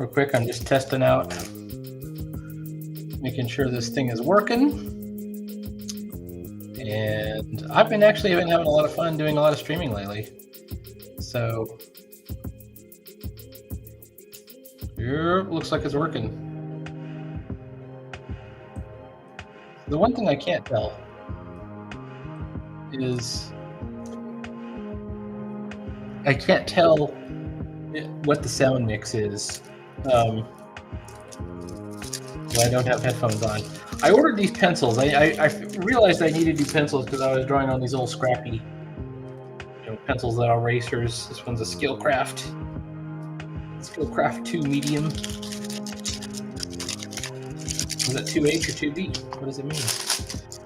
real quick. I'm just testing out, making sure this thing is working. And I've been having a lot of fun doing a lot of streaming lately. So, yep, looks like it's working. The one thing I can't tell is I can't tell what the sound mix is when I don't have headphones on. I ordered these pencils. I realized I needed new pencils because I was drawing on these old scrappy, pencils that are erasers. This one's a Skillcraft 2 medium. Is that 2H or 2B? What does it mean?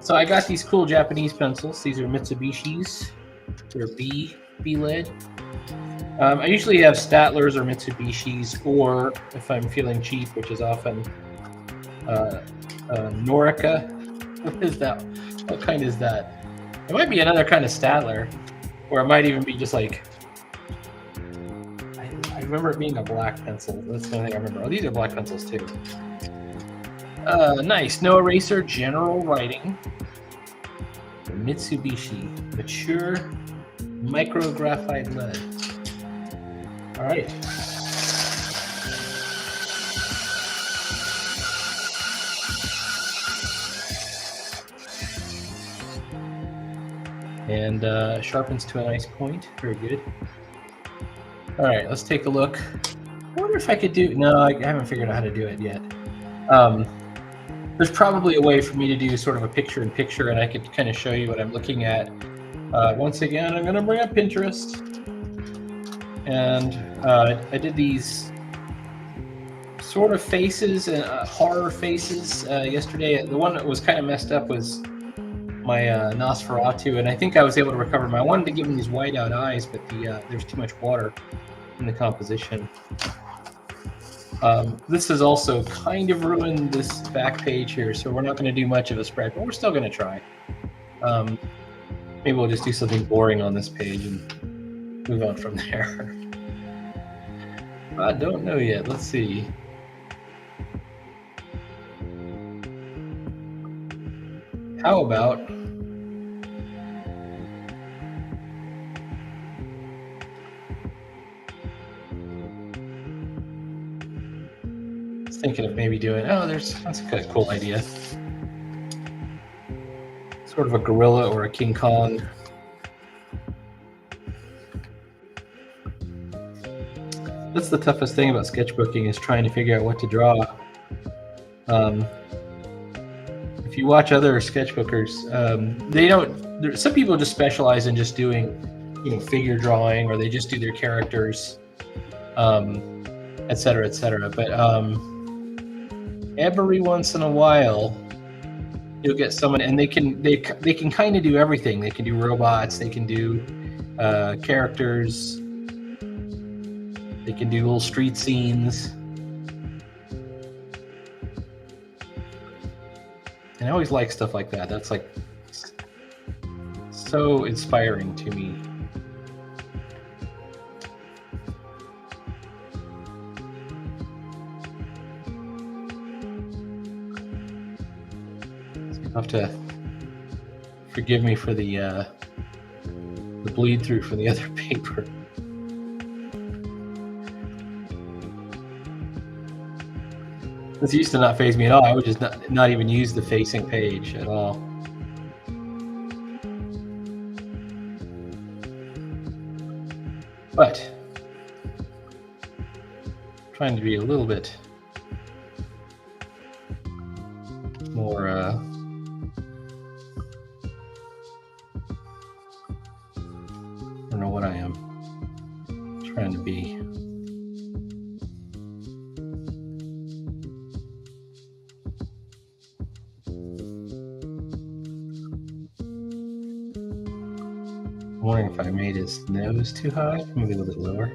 So I got these cool Japanese pencils. These are Mitsubishi's. They're B lead. I usually have Statler's or Mitsubishi's, or if I'm feeling cheap, which is often Norica. What is that? What kind is that? It might be another kind of Statler, or it might even be just like. I remember it being a black pencil. That's the only thing I remember. Oh, these are black pencils too. Nice. No eraser, general writing. Mitsubishi, mature micrographite lead. All right. And sharpens to a nice point. Very good. All right, let's take a look. I wonder if I could do. No, I haven't figured out how to do it yet. There's probably a way for me to do sort of a picture-in-picture, and I could kind of show you what I'm looking at. Once again, I'm going to bring up Pinterest. And I did these sort of faces, horror faces yesterday. The one that was kind of messed up was my Nosferatu, and I think I was able to recover them. I wanted to give him these white-out eyes, but there's too much water in the composition. This has also kind of ruined this back page here, so we're not going to do much of a spread, but we're still going to try. Maybe we'll just do something boring on this page and move on from there. I don't know yet. Let's see. How about thinking of maybe doing, that's a cool idea. Sort of a gorilla or a King Kong. That's the toughest thing about sketchbooking, is trying to figure out what to draw. If you watch other sketchbookers, some people just specialize in just doing, figure drawing, or they just do their characters, et cetera, but every once in a while you'll get someone, and they can kind of do everything. They can do robots, they can do characters, they can do little street scenes. And I always like stuff like that. That's like so inspiring to me. You'll have to forgive me for the bleed through from the other paper. This used to not faze me at all. I would just not even use the facing page at all. But trying to be a little bit more I don't know what I am trying to be. I'm wondering if I made his nose too high, maybe a little bit lower.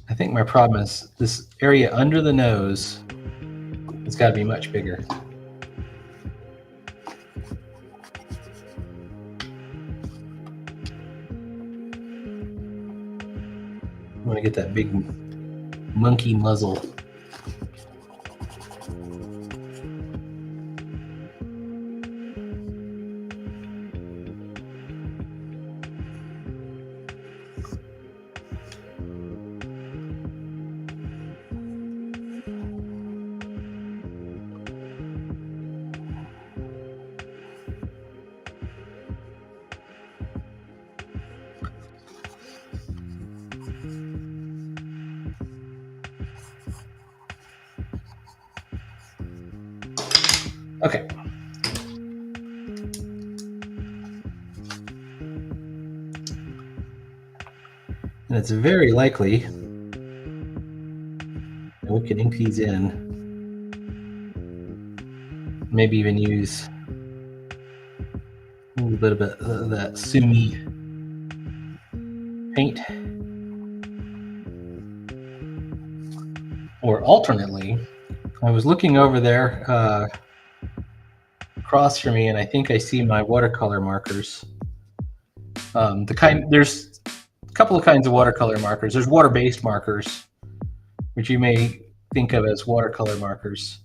I think my problem is this area under the nose It's got to be much bigger. I want to get that big monkey muzzle. Okay. And it's very likely that we can ink these in. Maybe even use a little bit of that Sumi paint. Or alternately, I was looking over there across from me, and I think I see my watercolor markers. There's a couple of kinds of watercolor markers. There's water-based markers, which you may think of as watercolor markers.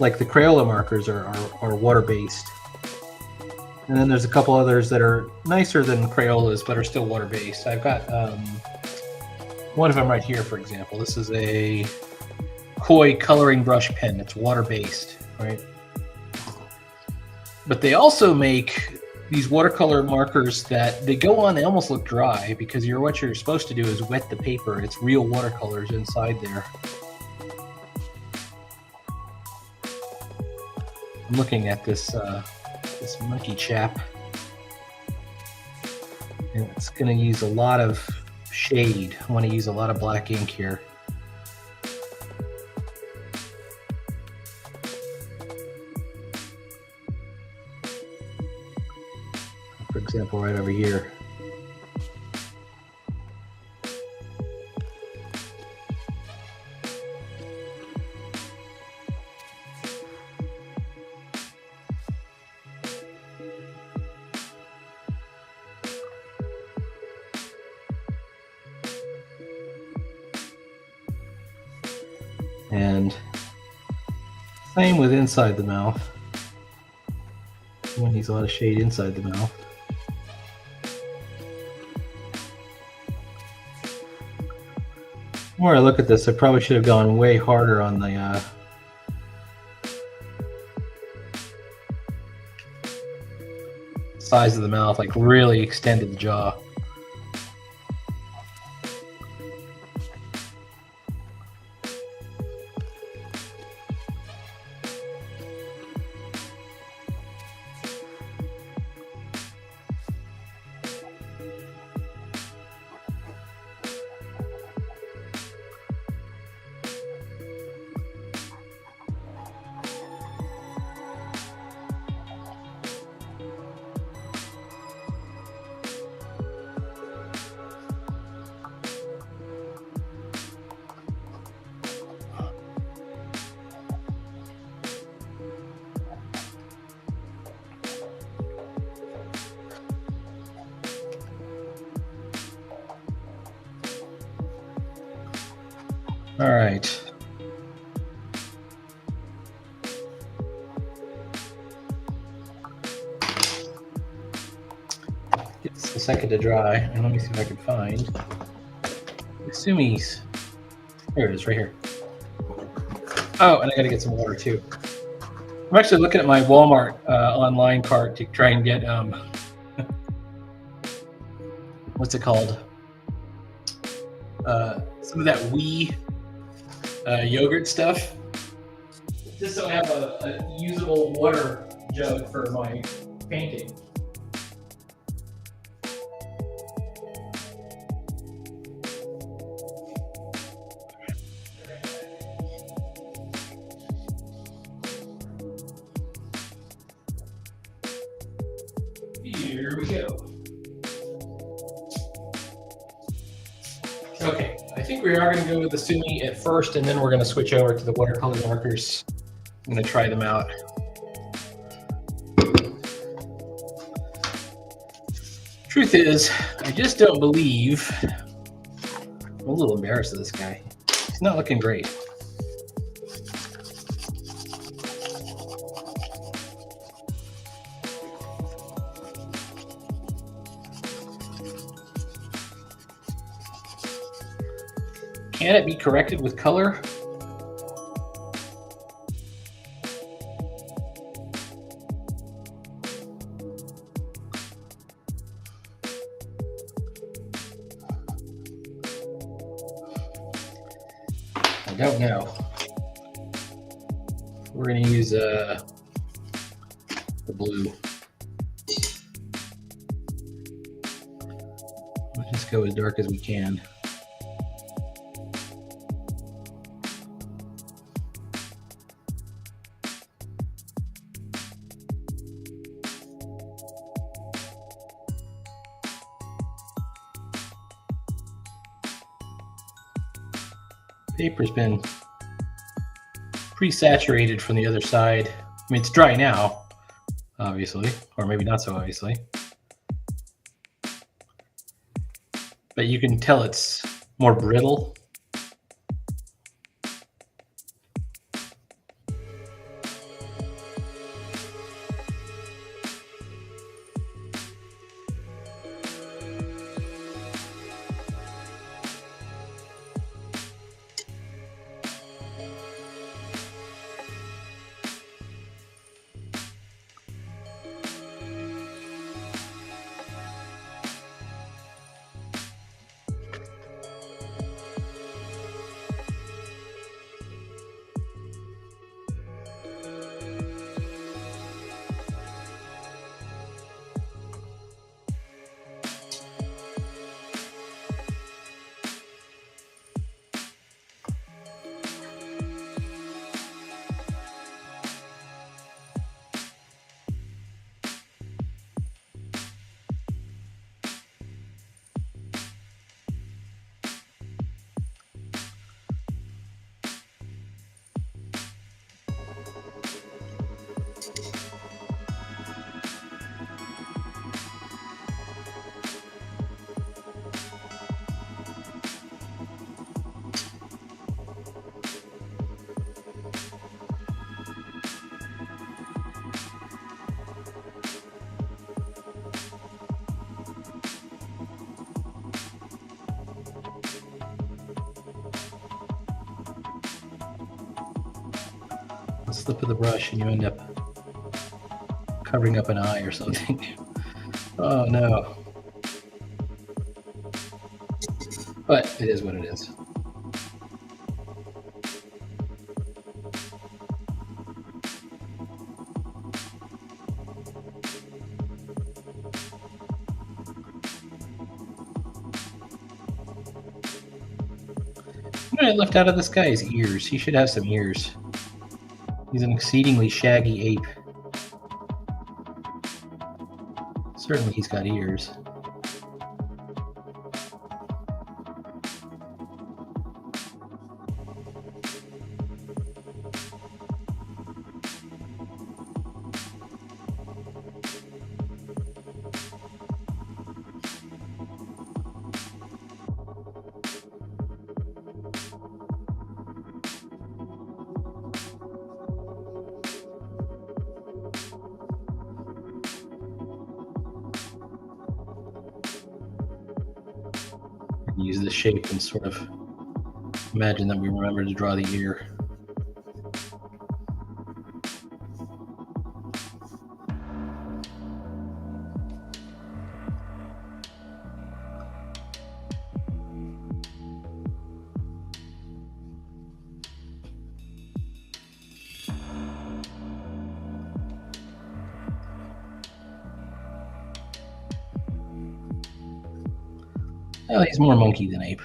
Like the Crayola markers are water-based. And then there's a couple others that are nicer than Crayolas, but are still water-based. I've got one of them right here, for example. This is a Koi coloring brush pen. It's water-based, right? But they also make these watercolor markers that they go on, they almost look dry, because what you're supposed to do is wet the paper. It's real watercolors inside there. I'm looking at this this monkey chap, and it's going to use a lot of shade. I want to use a lot of black ink here. For example, right over here. And same with inside the mouth. One needs a lot of shade inside the mouth. The more I look at this, I probably should have gone way harder on the size of the mouth, like really extended the jaw. All right. It's a second to dry, and let me see if I can find Sumi's. There it is, right here. Oh, and I gotta get some water too. I'm actually looking at my Walmart online cart to try and get what's it called? Some of that wee yogurt stuff, just so I have a usable water jug for my painting. Here we go. Okay, I think think we are going to go with the Sumi at first, and then we're going to switch over to the watercolor markers. I'm going to try them out. Truth is, I just don't believe. I'm a little embarrassed of this guy. He's not looking great. Can it be corrected with color? I don't know. We're going to use the blue. Let's just go as dark as we can. Paper's been pre-saturated from the other side. I mean, it's dry now, obviously, or maybe not so obviously. But you can tell it's more brittle. Slip of the brush and you end up covering up an eye or something. Oh no. But it is what it is. What I left out of this guy is ears. He should have some ears. He's an exceedingly shaggy ape. Certainly he's got ears. Use the shape and sort of imagine that we remember to draw the ear. Well, he's more monkey than ape.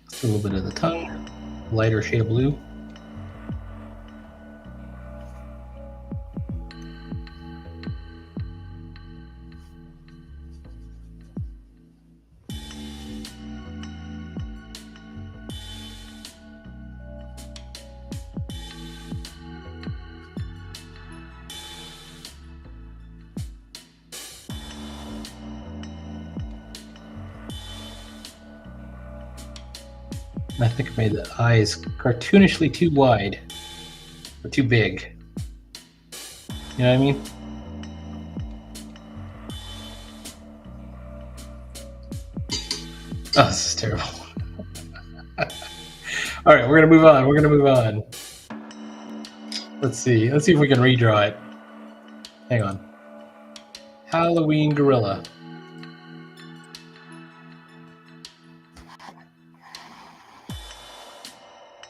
Just a little bit of the tongue, a lighter shade of blue. I think I made the eyes cartoonishly too wide, or too big. You know what I mean? Oh, this is terrible. All right, we're gonna move on. We're gonna move on. Let's see. Let's see if we can redraw it. Hang on. Halloween gorilla.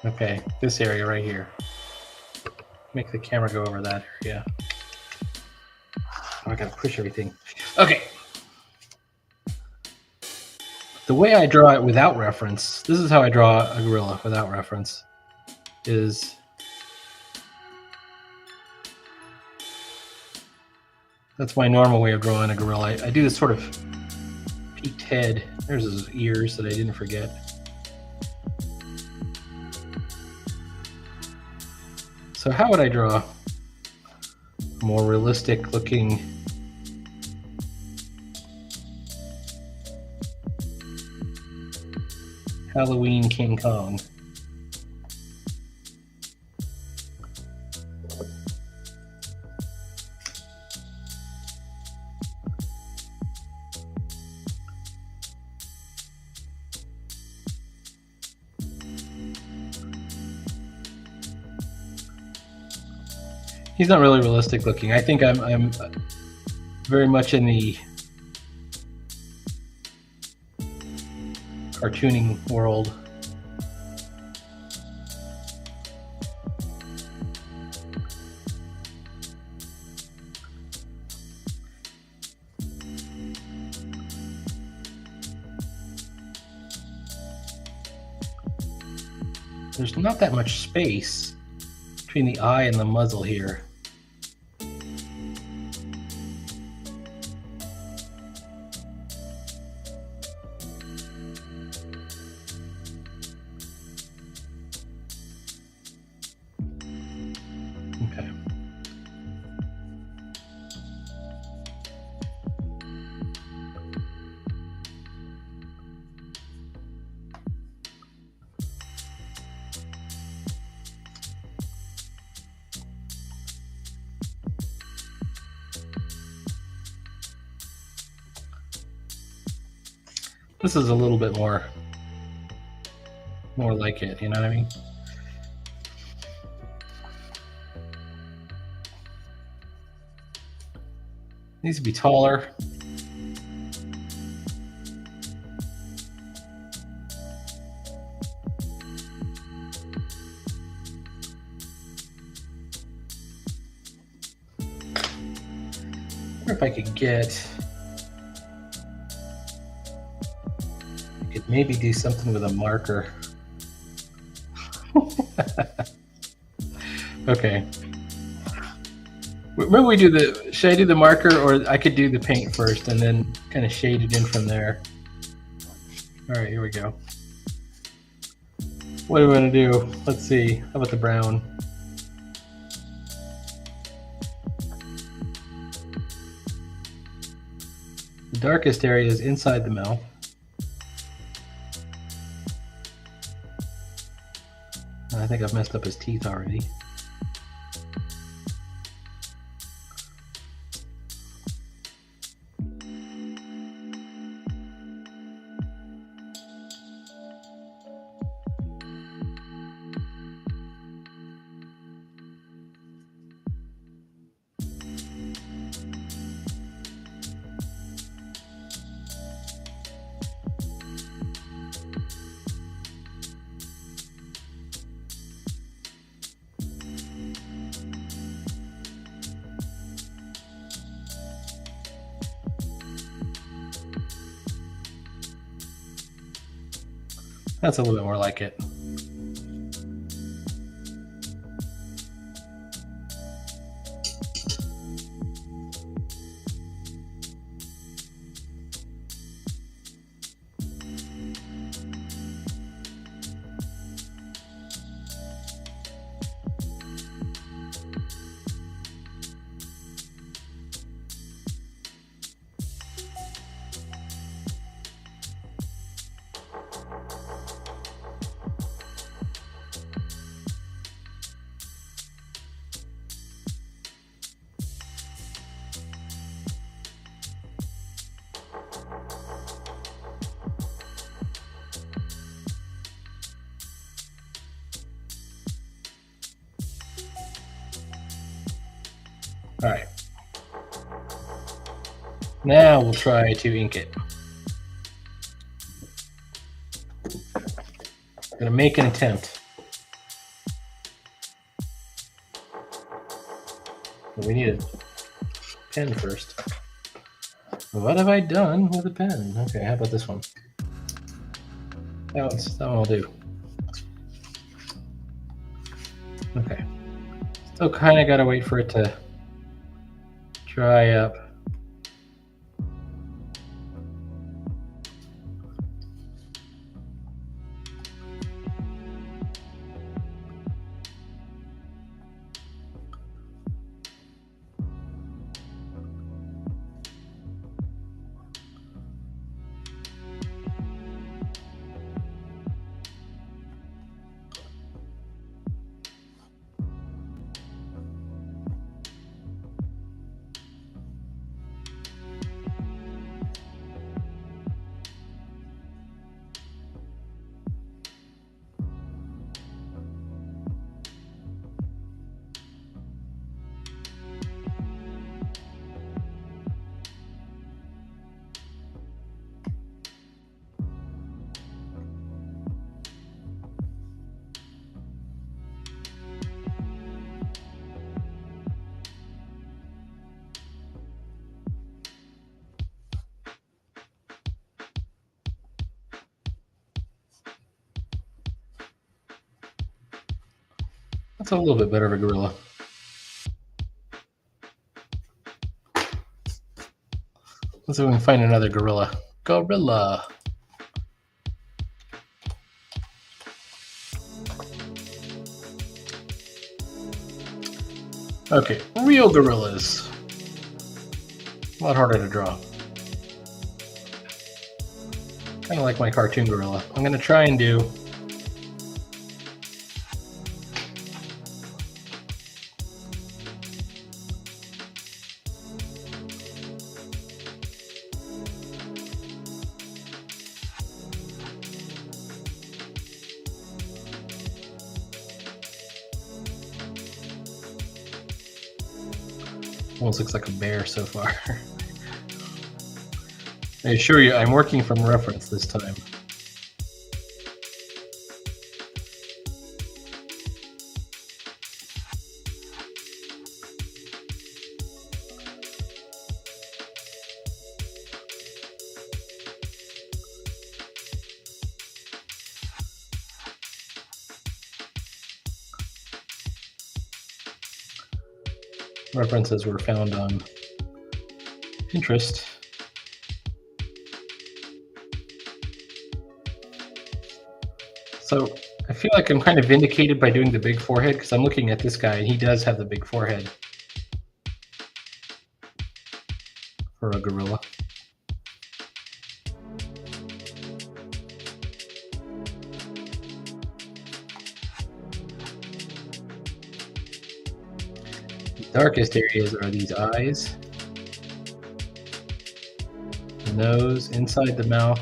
Okay, this area right here. Make the camera go over that area. Oh, I gotta push everything. Okay. The way I draw it without reference, this is how I draw a gorilla without reference, is that's my normal way of drawing a gorilla. I do this sort of peaked head. There's his ears that I didn't forget. So how would I draw a more realistic looking Halloween King Kong? He's not really realistic looking. I think I'm very much in the cartooning world. There's not that much space between the eye and the muzzle here. Okay. This is a little bit more like it, you know what I mean? Needs to be taller. I wonder if I could get, I could maybe do something with a marker. Okay. Maybe we do the, should I do the marker, or I could do the paint first and then kind of shade it in from there. All right, here we go. What do we want to do? Let's see, how about the brown? The darkest area is inside the mouth. I think I've messed up his teeth already. That's a little bit more like it. All right. Now we'll try to ink it. I'm gonna make an attempt. But we need a pen first. What have I done with a pen? Okay, how about this one? That one will do. Okay. Still kind of got to wait for it to dry up. That's a little bit better of a gorilla. Let's see if we can find another gorilla. Gorilla. Okay, real gorillas. A lot harder to draw. Kind of like my cartoon gorilla. I'm going to try and do almost looks like a bear so far. I assure you, I'm working from reference this time. References were found on Pinterest. So I feel like I'm kind of vindicated by doing the big forehead because I'm looking at this guy and he does have the big forehead for a gorilla. Darkest areas are these eyes, the nose, inside the mouth.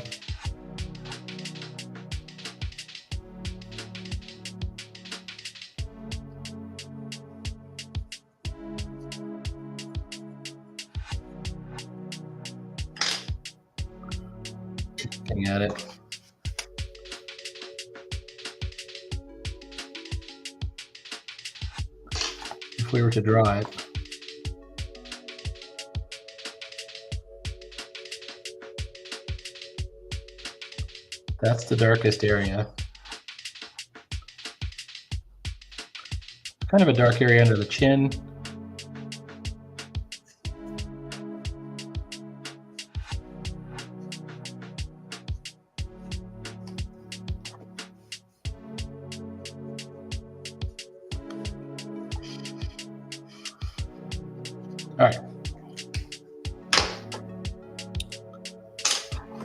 Looking at it. If we were to draw it, that's the darkest area. Kind of a dark area under the chin. All right.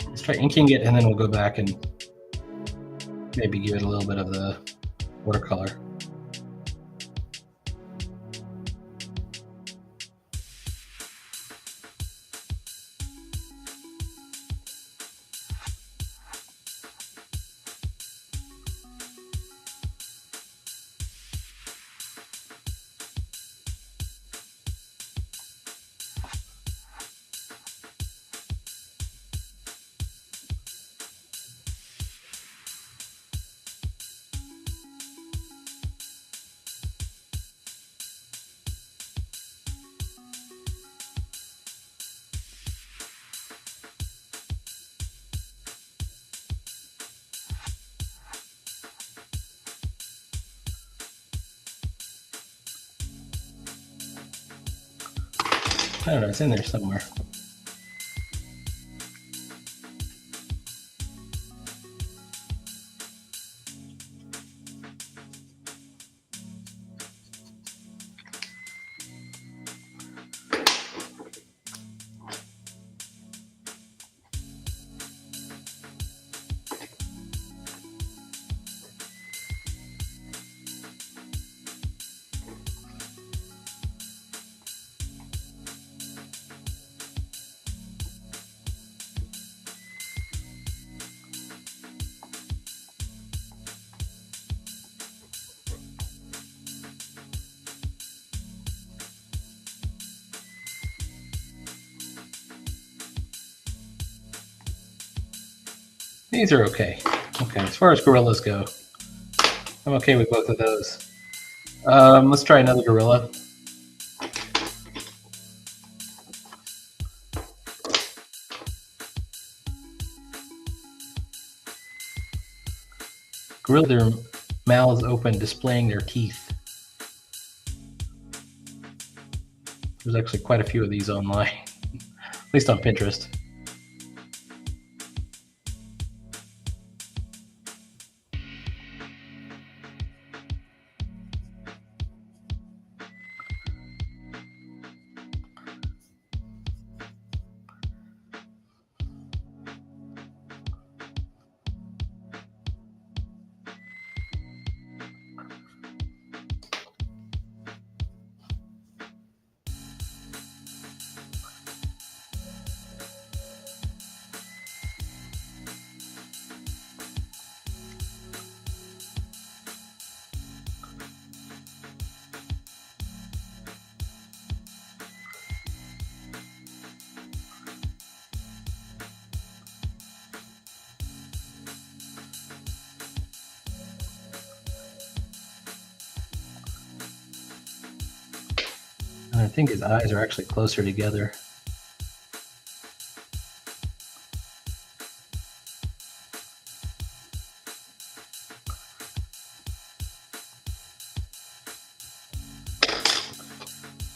Let's try inking it and then we'll go back and maybe give it a little bit of the watercolor. I don't know, it's in there somewhere. These are okay. Okay, as far as gorillas go, I'm okay with both of those. Let's try another gorilla. Gorilla, their mouths open, displaying their teeth. There's actually quite a few of these online, at least on Pinterest. And I think his eyes are actually closer together.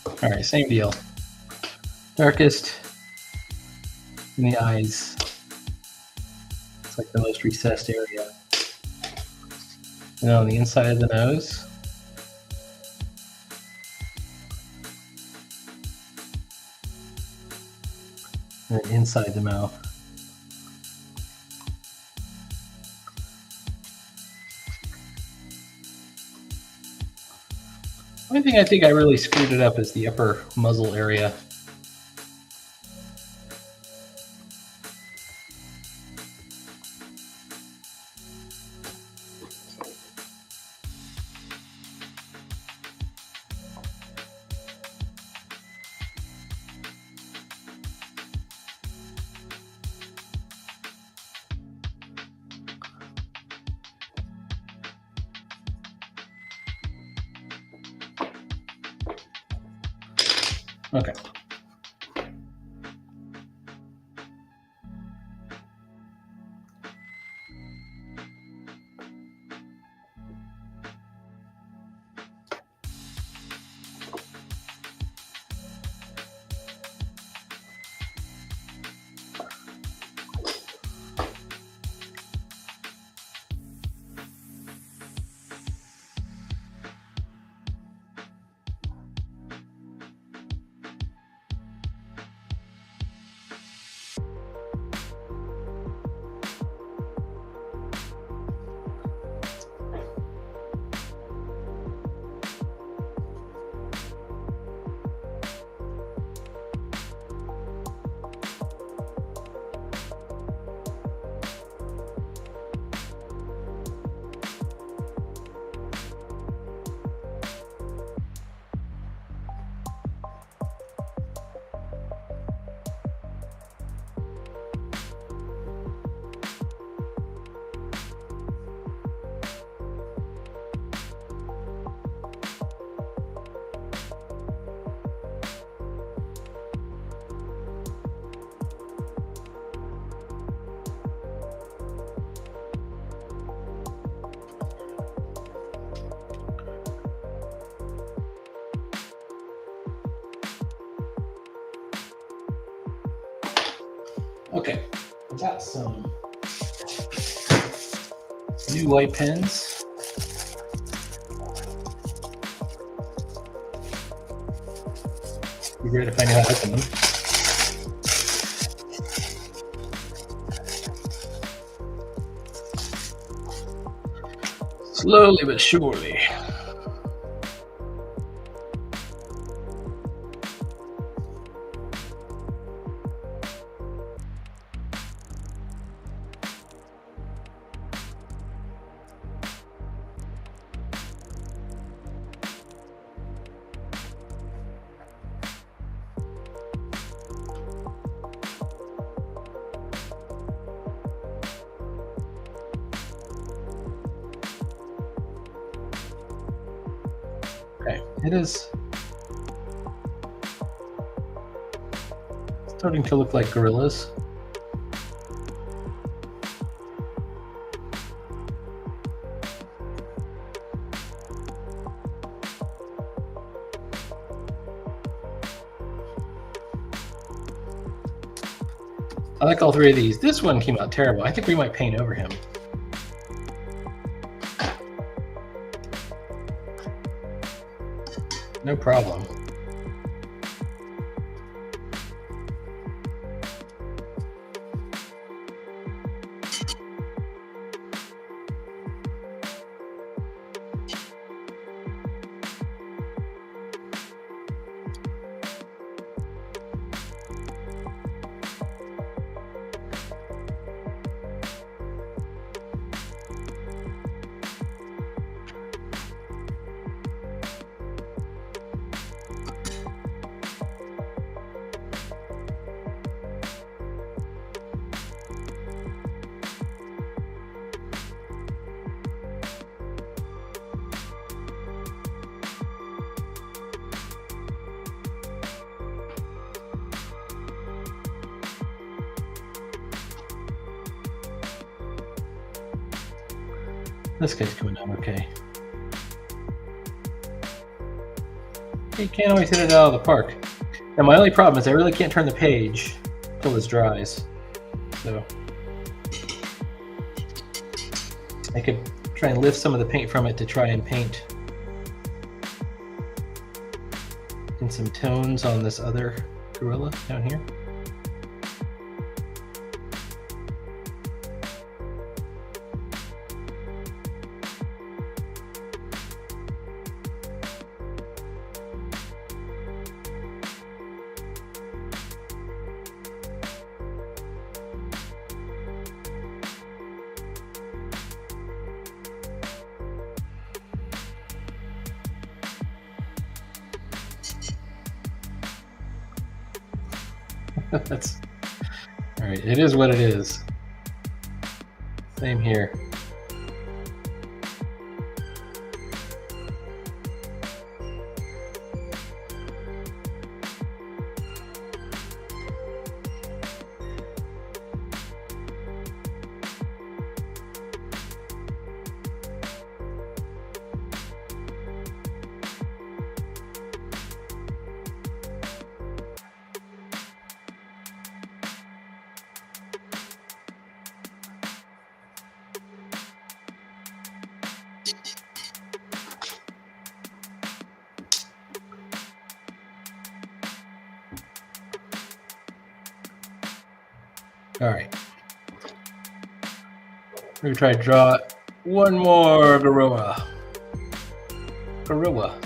All right, same deal. Darkest in the eyes. It's like the most recessed area. And on the inside of the nose. And then inside the mouth. The only thing I think I really screwed it up is the upper muzzle area. Okay. Okay, I got some new white pens. Be great if I knew how to open them. Slowly but surely. Okay, it is starting to look like gorillas. I like all three of these. This one came out terrible. I think we might paint over him. No problem. This guy's coming down okay. You can't always hit it out of the park. Now my only problem is I really can't turn the page until this dries. So I could try and lift some of the paint from it to try and paint in some tones on this other gorilla down here. That's all right. It is what it is. Same here. All right. We're gonna try to draw one more gorilla. Gorilla.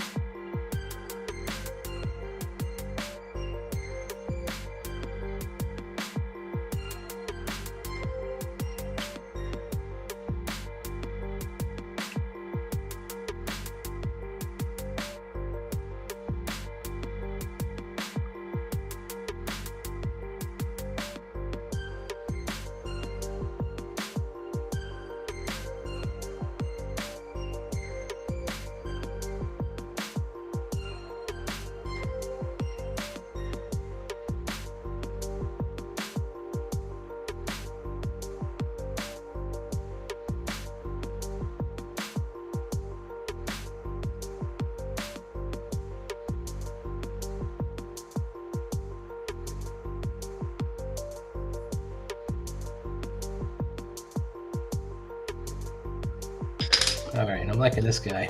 All right, I'm liking this guy.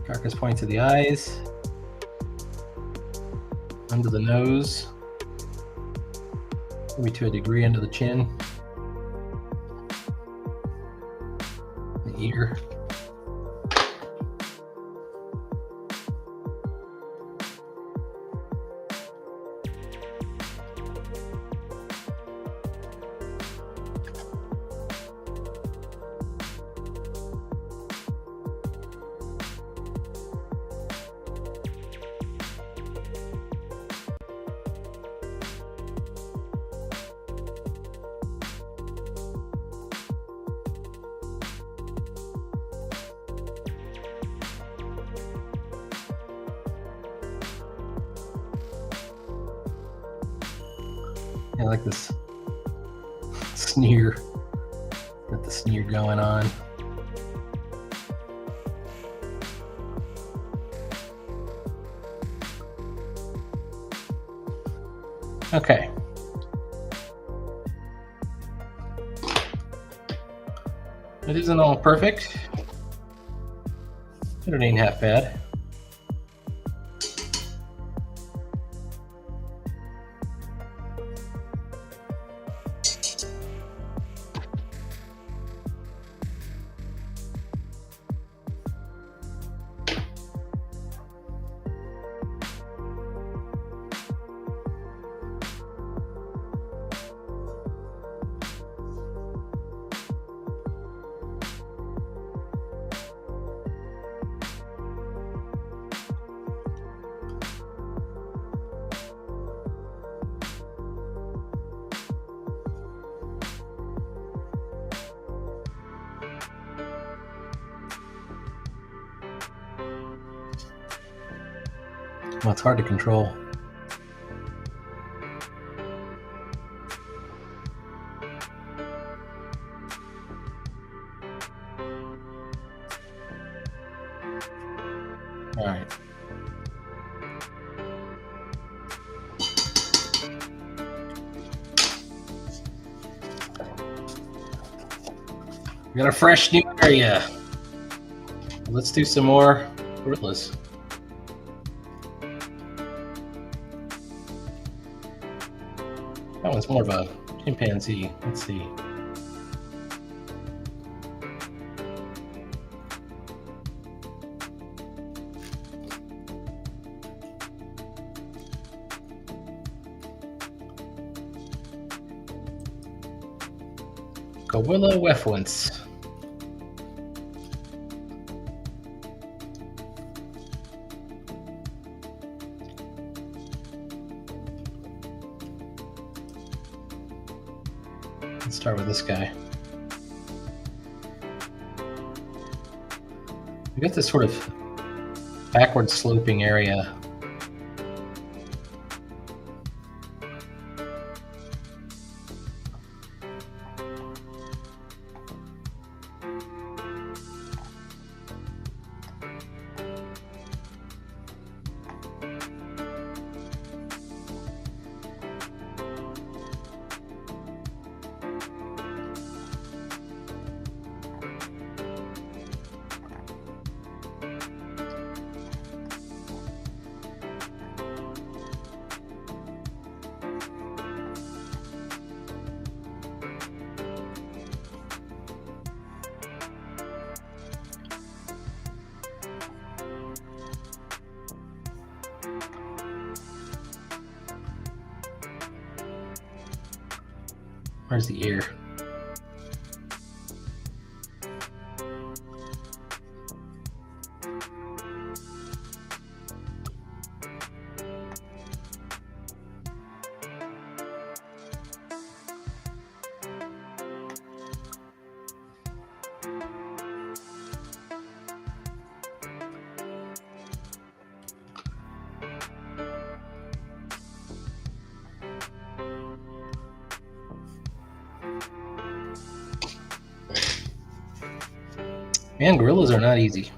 Darkest points of the eyes, under the nose, maybe to a degree under the chin, the ear. I like this sneer. Got the sneer going on. Okay. It isn't all perfect, but it ain't half bad. Well, it's hard to control. All right. We got a fresh new area. Let's do some more gorillas. That one's more of a chimpanzee. Let's see. Gorilla Wefuns. Let's start with this guy. We got this sort of backward sloping area. Where's the ear? Man, gorillas are not easy.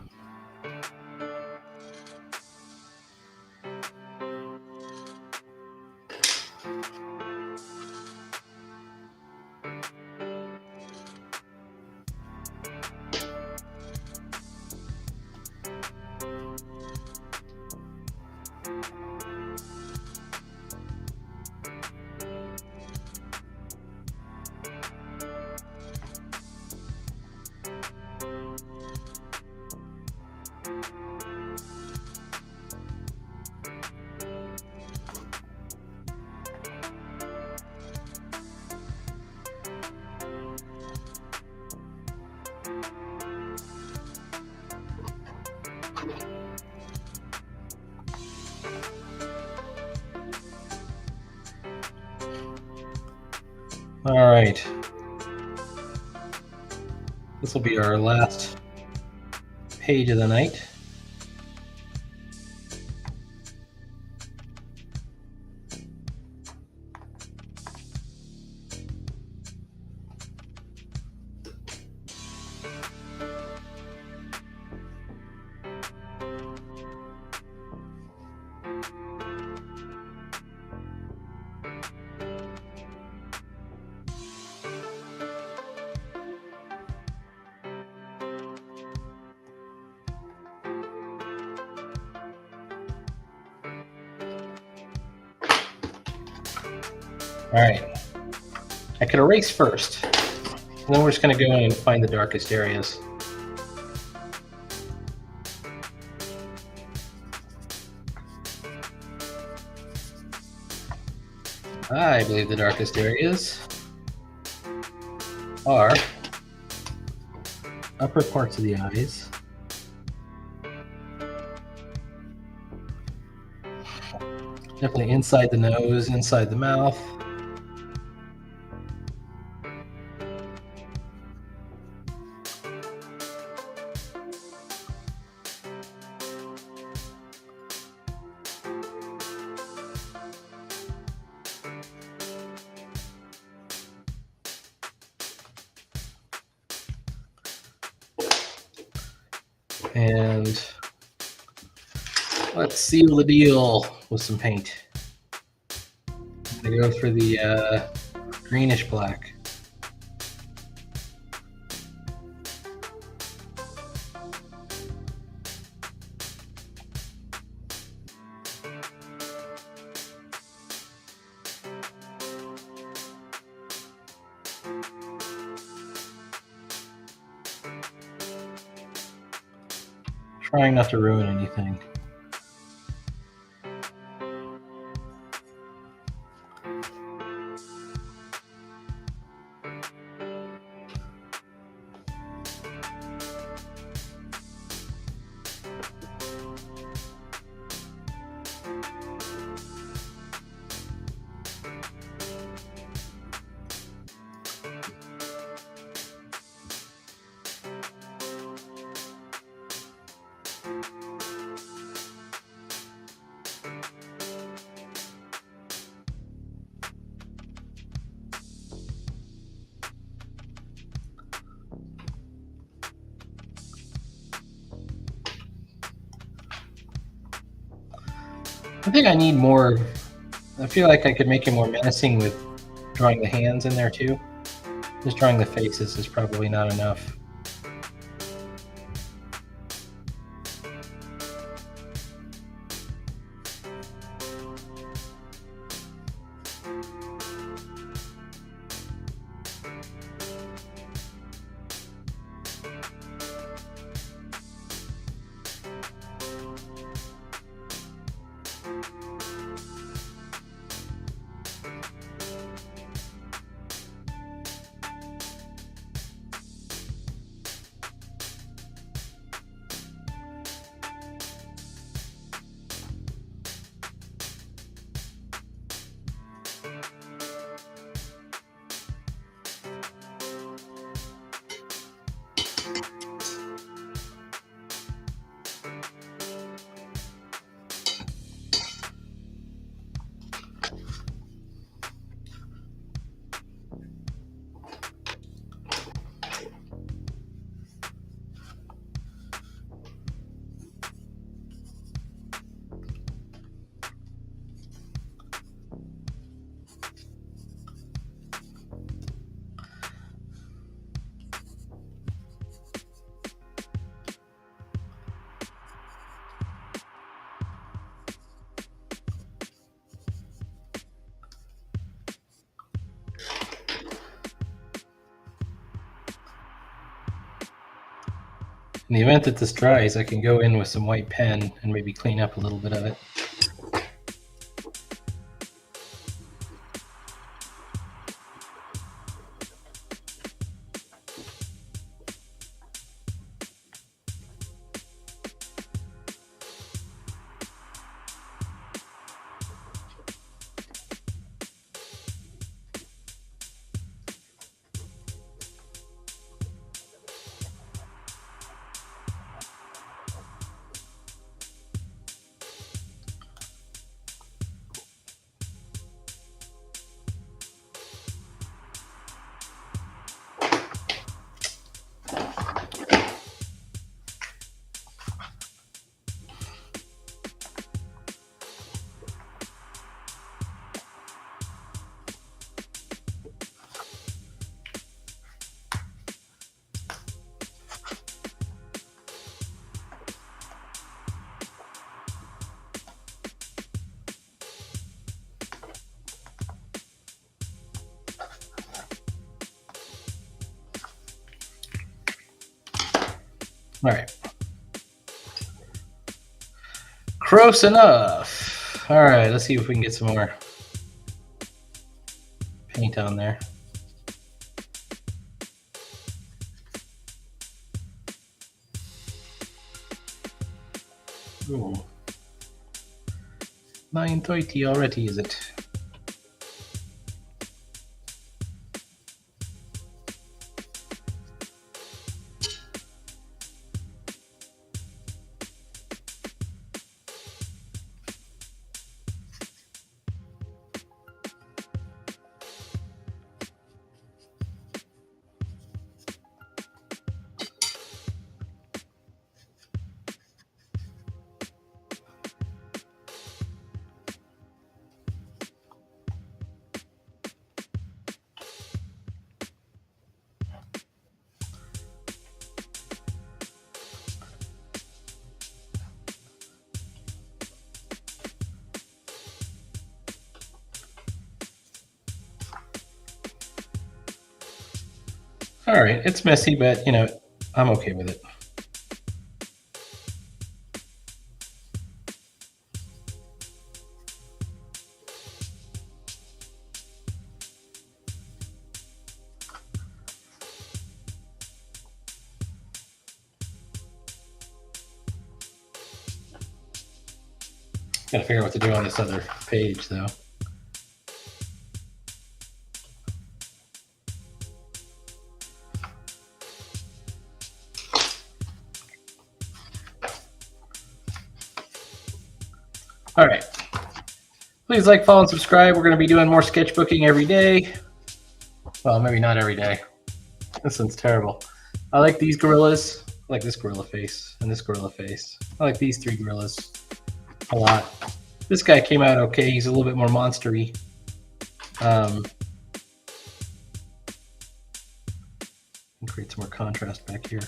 All right. This will be our last page of the night. All right. I could erase first, and then we're just going to go in and find the darkest areas. I believe the darkest areas are upper parts of the eyes, definitely inside the nose, inside the mouth, and let's seal the deal with some paint. I'm going to go for the greenish black. Trying not to ruin anything. I think I need more. I feel like I could make it more menacing with drawing the hands in there too. Just drawing the faces is probably not enough. In the event that this dries, I can go in with some white pen and maybe clean up a little bit of it. All right. Close enough. All right, let's see if we can get some more paint on there. Ooh. 9:30 already, is it? All right, it's messy, but you know, I'm okay with it. Gotta figure out what to do on this other page, though. All right. Please like, follow, and subscribe. We're going to be doing more sketchbooking every day. Well, maybe not every day. This one's terrible. I like these gorillas. I like this gorilla face and this gorilla face. I like these three gorillas a lot. This guy came out okay. He's a little bit more monstery. And create some more contrast back here.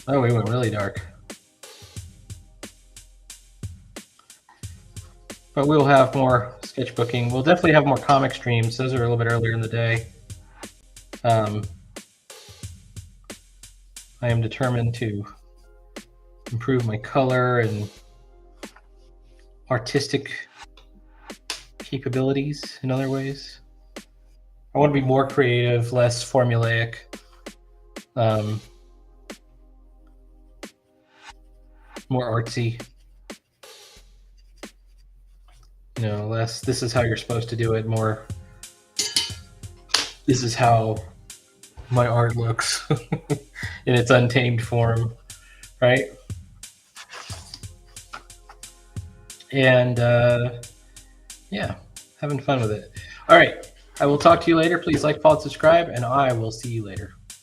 Oh, we went really dark. But we'll have more sketchbooking. We'll definitely have more comic streams. Those are a little bit earlier in the day. I am determined to improve my color and artistic capabilities in other ways. I want to be more creative, less formulaic. More artsy. You know, less this is how you're supposed to do it, more this is how my art looks in its untamed form, right? And yeah, having fun with it. All right, I will talk to you later. Please like, follow, subscribe, and I will see you later.